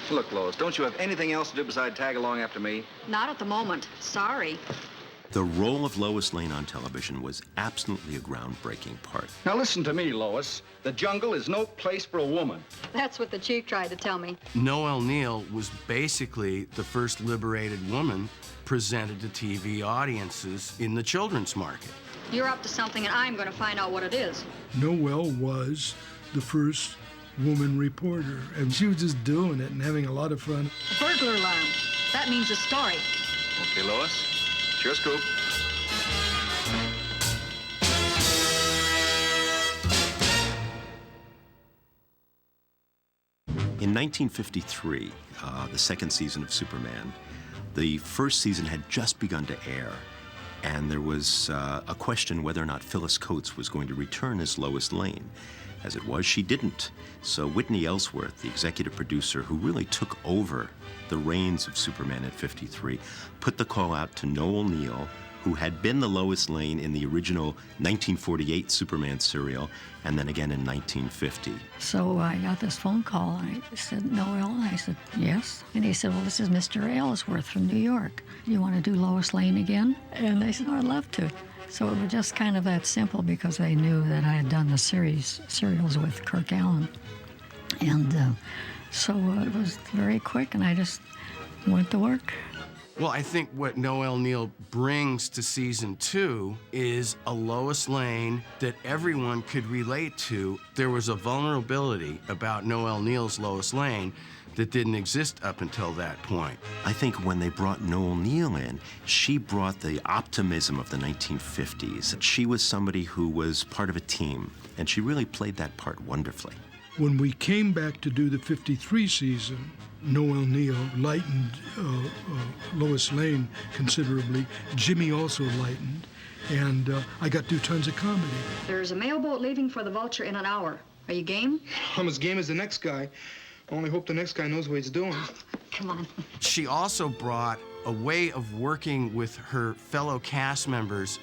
Look, Lois, don't you have anything else to do besides tag along after me? Not at the moment. Sorry. The role of Lois Lane on television was absolutely a groundbreaking part. Now listen to me, Lois. The jungle is no place for a woman. That's what the chief tried to tell me. Noel Neill was basically the first liberated woman presented to TV audiences in the children's market. You're up to something, and I'm going to find out what it is. Noel was the first woman reporter, and she was just doing it and having a lot of fun. A burglar alarm. That means a story. Okay, Lois. It's your scoop. In 1953, the second season of Superman, the first season had just begun to air, and there was a question whether or not Phyllis Coates was going to return as Lois Lane. As it was, she didn't. So Whitney Ellsworth, the executive producer who really took over the reins of Superman at 53, put the call out to Noel Neill, who had been the Lois Lane in the original 1948 Superman serial, and then again in 1950. So I got this phone call, and I said, Noel? And I said, yes. And he said, well, this is Mr. Ellsworth from New York. You want to do Lois Lane again? And I said, oh, I'd love to. So it was just kind of that simple because I knew that I had done the serials with Kirk Allen. And so it was very quick, and I just went to work. Well, I think what Noel Neill brings to season 2 is a Lois Lane that everyone could relate to. There was a vulnerability about Noel Neill's Lois Lane that didn't exist up until that point. I think when they brought Noel Neill in, she brought the optimism of the 1950s. She was somebody who was part of a team, and she really played that part wonderfully. When we came back to do the 53 season, Noel Neill lightened Lois Lane considerably. Jimmy also lightened, and I got to do tons of comedy. There's a mailboat leaving for the Vulture in an hour. Are you game? I'm as game as the next guy. I only hope the next guy knows what he's doing. Come on. She also brought a way of working with her fellow cast members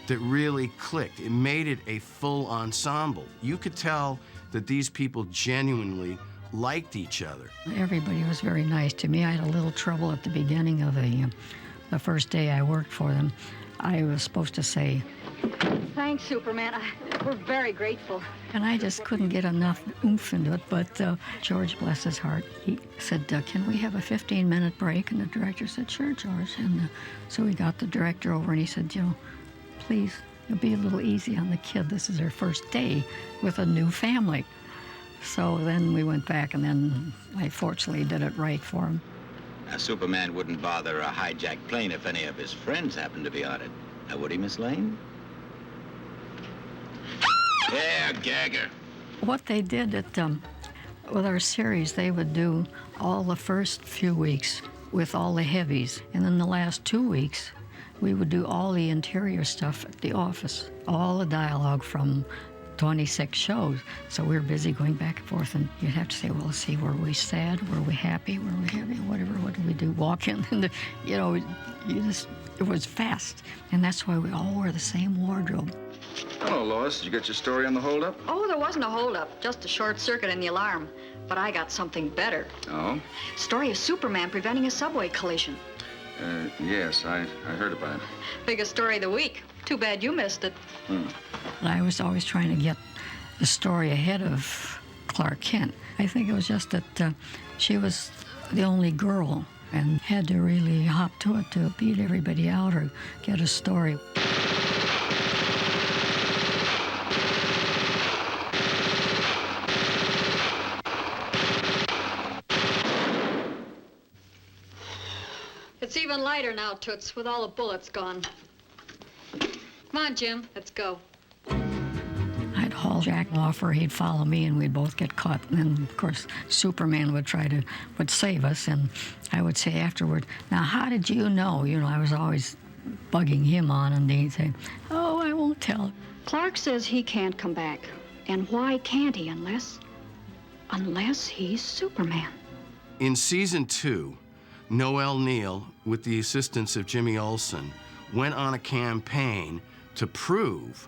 that really clicked. It made it a full ensemble. You could tell that these people genuinely liked each other. Everybody was very nice to me. I had a little trouble at the beginning of the first day I worked for them. I was supposed to say, Thanks, Superman. We're very grateful. and I just couldn't get enough oomph into it. But George, bless his heart, he said, can we have a 15-minute break? And the director said, sure, George. And so we got the director over, and he said, please, be a little easy on the kid. This is her first day with a new family. So then we went back, and then I fortunately did it right for him. Superman wouldn't bother a hijacked plane if any of his friends happened to be on it. Would he, Miss Lane? Yeah, gagger. What they did with our series, they would do all the first few weeks with all the heavies, and then the last 2 weeks, we would do all the interior stuff at the office, all the dialogue from 26 shows. So we were busy going back and forth, and you'd have to say, well, let's see, were we sad? Were we happy? Were we happy? Whatever, what did we do? Walk in, and it was fast. And that's why we all wore the same wardrobe. Hello, Lois. Did you get your story on the holdup? Oh, there wasn't a holdup, just a short circuit in the alarm. But I got something better. Oh? Story of Superman preventing a subway collision. Yes, I heard about it. Biggest story of the week. Too bad you missed it. I was always trying to get the story ahead of Clark Kent. I think it was just that she was the only girl and had to really hop to it to beat everybody out or get a story. It's even lighter now, Toots, with all the bullets gone. Come on, Jim, let's go. I'd haul Jack off, or he'd follow me, and we'd both get caught. And then, of course, Superman would save us, and I would say afterward, now, how did you know? I was always bugging him on, and he'd say, oh, I won't tell. Clark says he can't come back. And why can't he unless he's Superman? In season 2, Noel Neill, with the assistance of Jimmy Olsen, went on a campaign to prove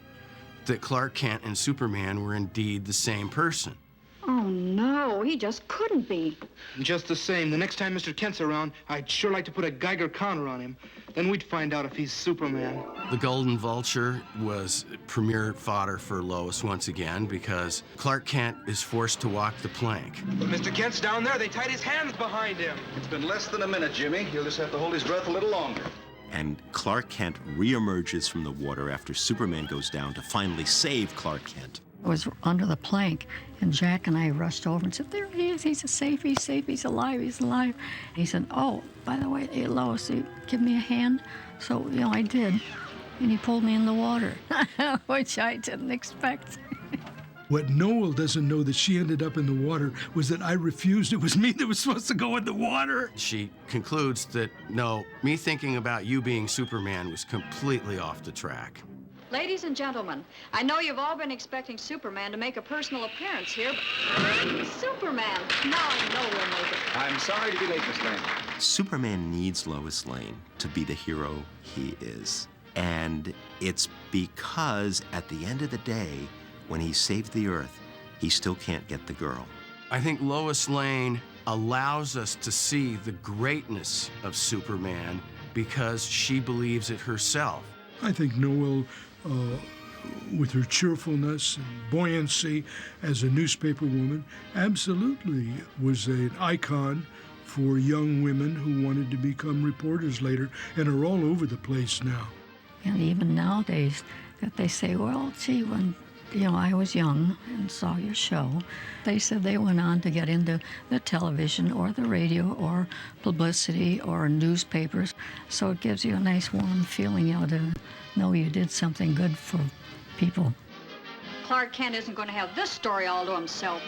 that Clark Kent and Superman were indeed the same person. Oh, no, he just couldn't be. Just the same, the next time Mr. Kent's around, I'd sure like to put a Geiger counter on him. Then we'd find out if he's Superman. The Golden Vulture was premier fodder for Lois once again because Clark Kent is forced to walk the plank. But Mr. Kent's down there. They tied his hands behind him. It's been less than a minute, Jimmy. He'll just have to hold his breath a little longer. And Clark Kent reemerges from the water after Superman goes down to finally save Clark Kent. I was under the plank, and Jack and I rushed over and said, there he is, he's safe, he's alive, he's alive. He said, oh, by the way, hey, Lois, you give me a hand? So, I did, and he pulled me in the water, which I didn't expect. What Noel doesn't know that she ended up in the water was that I refused. It was me that was supposed to go in the water. She concludes that, no, me thinking about you being Superman was completely off the track. Ladies and gentlemen, I know you've all been expecting Superman to make a personal appearance here, but Superman! Now I know we'll make it. I'm sorry to be late, Miss Lane. Superman needs Lois Lane to be the hero he is. And it's because at the end of the day, when he saved the Earth, he still can't get the girl. I think Lois Lane allows us to see the greatness of Superman because she believes it herself. I think Noel, with her cheerfulness and buoyancy as a newspaper woman, absolutely was an icon for young women who wanted to become reporters later and are all over the place now. And even nowadays, that they say, well, gee, when I was young and saw your show, they said they went on to get into the television or the radio or publicity or newspapers. So it gives you a nice warm feeling, to know you did something good for people. Clark Kent isn't going to have this story all to himself.